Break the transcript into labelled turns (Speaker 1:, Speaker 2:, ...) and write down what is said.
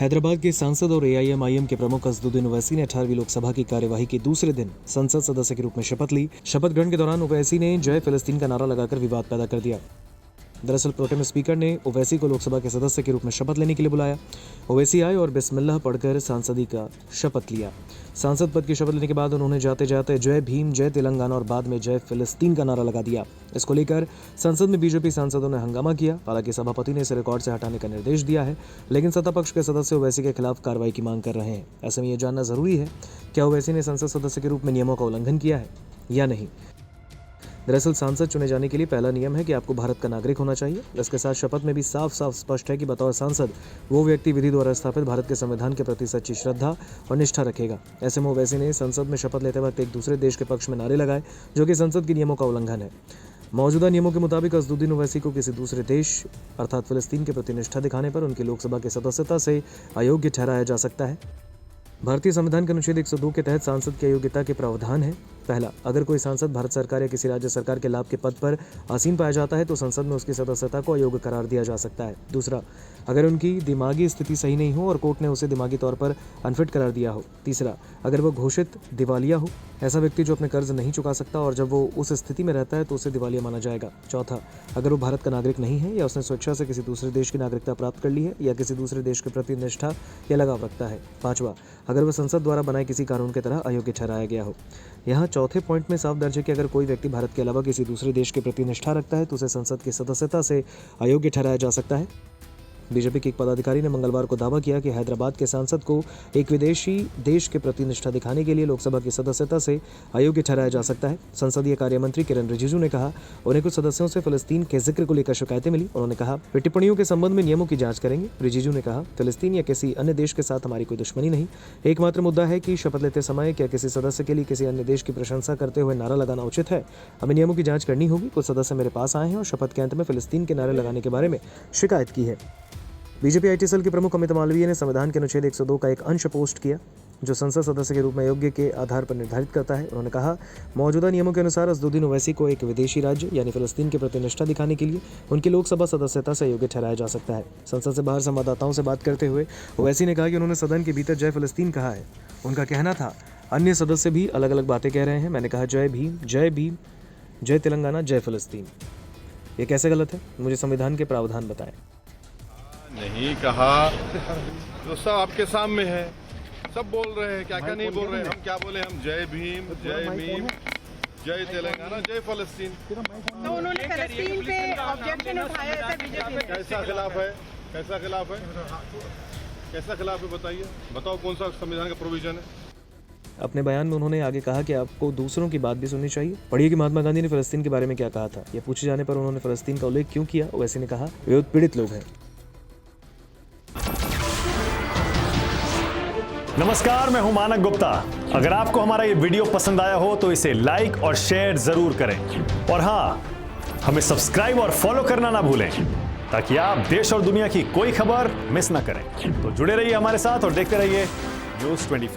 Speaker 1: हैदराबाद के सांसद और एआईएमआईएम के प्रमुख असदुद्दीन ओवैसी ने 18वीं लोकसभा की कार्यवाही के दूसरे दिन संसद सदस्य के रूप में शपथ ली। शपथ ग्रहण के दौरान ओवैसी ने जय फिलिस्तीन का नारा लगाकर विवाद पैदा कर दिया। दरअसल प्रोटेम स्पीकर ने ओवैसी को लोकसभा के सदस्य के रूप में शपथ लेने के लिए बुलाया। ओवैसी आए और बिस्मिल्लाह पढ़कर सांसदी का शपथ लिया। सांसद पद की शपथ लेने के बाद उन्होंने जाते जाते जय भीम, जय तेलंगाना और बाद में जय फिलिस्तीन का नारा लगा दिया। इसको लेकर संसद में बीजेपी सांसदों ने हंगामा किया। हालांकि सभापति ने इसे रिकॉर्ड से हटाने का निर्देश दिया है, लेकिन सत्ता पक्ष के सदस्य ओवैसी के खिलाफ कार्रवाई की मांग कर रहे हैं। ऐसे में यह जानना जरूरी है, क्या ओवैसी ने संसद सदस्य के रूप में नियमों का उल्लंघन किया है या नहीं। दरअसल सांसद चुने जाने के लिए पहला नियम है कि आपको भारत का नागरिक होना चाहिए। इसके साथ शपथ में भी साफ साफ स्पष्ट है कि बतौर सांसद वो व्यक्ति विधि द्वारा स्थापित भारत के संविधान के प्रति सच्ची श्रद्धा और निष्ठा रखेगा। ऐसे में ओवैसी ने संसद में शपथ लेते वक्त एक दूसरे देश के पक्ष में नारे लगाए, जो कि संसद के नियमों का उल्लंघन है। मौजूदा नियमों के मुताबिक असदुद्दीन ओवैसी को किसी दूसरे देश अर्थात फिलिस्तीन के प्रति निष्ठा दिखाने पर उनकी लोकसभा की सदस्यता से अयोग्य ठहराया जा सकता है। भारतीय संविधान के अनुच्छेद 102 के तहत सांसद की अयोग्यता के प्रावधान है। पहला, अगर कोई सांसद भारत सरकार या किसी राज्य सरकार के लाभ के पद पर आसीन पाया जाता है तो संसद में उसकी सदस्यता को अयोग्य करार दिया जा सकता है। दूसरा, अगर उनकी दिमागी स्थिति सही नहीं हो और कोर्ट ने उसे दिमागी तौर पर अनफिट करार दिया हो। तीसरा, अगर वो घोषित दिवालिया हो, ऐसा व्यक्ति जो अपने कर्ज नहीं चुका सकता और जब वो उस स्थिति में रहता है तो उसे दिवालिया माना जाएगा। चौथा, अगर वो भारत का नागरिक नहीं है या उसने स्वेच्छा से किसी दूसरे देश की नागरिकता प्राप्त कर ली है या किसी दूसरे देश के प्रति निष्ठा या लगाव रखता है। पांचवा, अगर वह संसद द्वारा बनाए किसी कानून की तरह अयोग्य ठहराया गया हो। यहाँ चौथे पॉइंट में साफ दर्ज है कि अगर कोई व्यक्ति भारत के अलावा किसी दूसरे देश के प्रति निष्ठा रखता है तो उसे संसद की सदस्यता से अयोग्य ठहराया जा सकता है। बीजेपी के एक पदाधिकारी ने मंगलवार को दावा किया कि हैदराबाद के सांसद को एक विदेशी देश के प्रति निष्ठा दिखाने के लिए लोकसभा की सदस्यता से अयोग्य ठहराया जा सकता है। संसदीय कार्य मंत्री किरण रिजिजू ने कहा, उन्हें कुछ सदस्यों से फिलिस्तीन के जिक्र को लेकर शिकायतें मिली। उन्होंने कहा, वे टिप्पणियों के संबंध में नियमों की जांच करेंगे। रिजिजू ने कहा, फिलिस्तीन या किसी अन्य देश के साथ हमारी कोई दुश्मनी नहीं। एकमात्र मुद्दा है कि शपथ लेते समय क्या किसी सदस्य के लिए किसी अन्य देश की प्रशंसा करते हुए नारा लगाना उचित है। हमें नियमों की जांच करनी होगी। कुछ सदस्य मेरे पास आए हैं और शपथ के अंत में फिलिस्तीन के नारे लगाने के बारे में शिकायत की है। बीजेपी आईटी सेल के प्रमुख अमित मालवीय ने संविधान के अनुच्छेद 102 का एक अंश पोस्ट किया, जो संसद सदस्य के रूप में योग्य के आधार पर निर्धारित करता है। उन्होंने कहा, मौजूदा नियमों के अनुसार असदुद्दीन ओवैसी को एक विदेशी राज्य यानी फिलिस्तीन के प्रति निष्ठा दिखाने के लिए उनकी लोकसभा सदस्यता से योग्य ठहराया जा सकता है। संसद से बाहर संवाददाताओं से बात करते हुए ओवैसी ने कहा कि उन्होंने सदन के भीतर जय फिलिस्तीन कहा है। उनका कहना था, अन्य सदस्य भी अलग अलग बातें कह रहे हैं। मैंने कहा जय भीम, जय भीम, जय तेलंगाना, जय फिलिस्तीन। ये कैसे गलत है? मुझे संविधान के प्रावधान बताएं।
Speaker 2: नहीं कहा तो सब आपके सामने है, सब बोल रहे हैं, क्या क्या नहीं बोल रहे हैं। हम क्या बोले? हम जय भीम, जय तेलंगाना, जय फिलिस्तीन।
Speaker 3: तो उन्होंने फिलिस्तीन पे ऑब्जेक्शन उठाया था बीजेपी ने।
Speaker 2: कैसा खिलाफ है? कैसा खिलाफ है? कैसा खिलाफ है? बताइए, बताओ कौन सा संविधान का प्रोविजन है?
Speaker 1: अपने बयान में उन्होंने आगे कहा कि आपको दूसरों की बात भी सुननी चाहिए। पढ़िए कि महात्मा गांधी ने फिलिस्तीन के बारे में क्या कहा था। यह पूछे जाने पर उन्होंने फिलिस्तीन का उल्लेख क्यों किया, ओवैसी ने कहा, वे उत्पीड़ित लोग हैं।
Speaker 4: नमस्कार, मैं हूं मानक गुप्ता। अगर आपको हमारा ये वीडियो पसंद आया हो तो इसे लाइक और शेयर जरूर करें, और हाँ, हमें सब्सक्राइब और फॉलो करना ना भूलें, ताकि आप देश और दुनिया की कोई खबर मिस ना करें। तो जुड़े रहिए हमारे साथ और देखते रहिए न्यूज़ 24।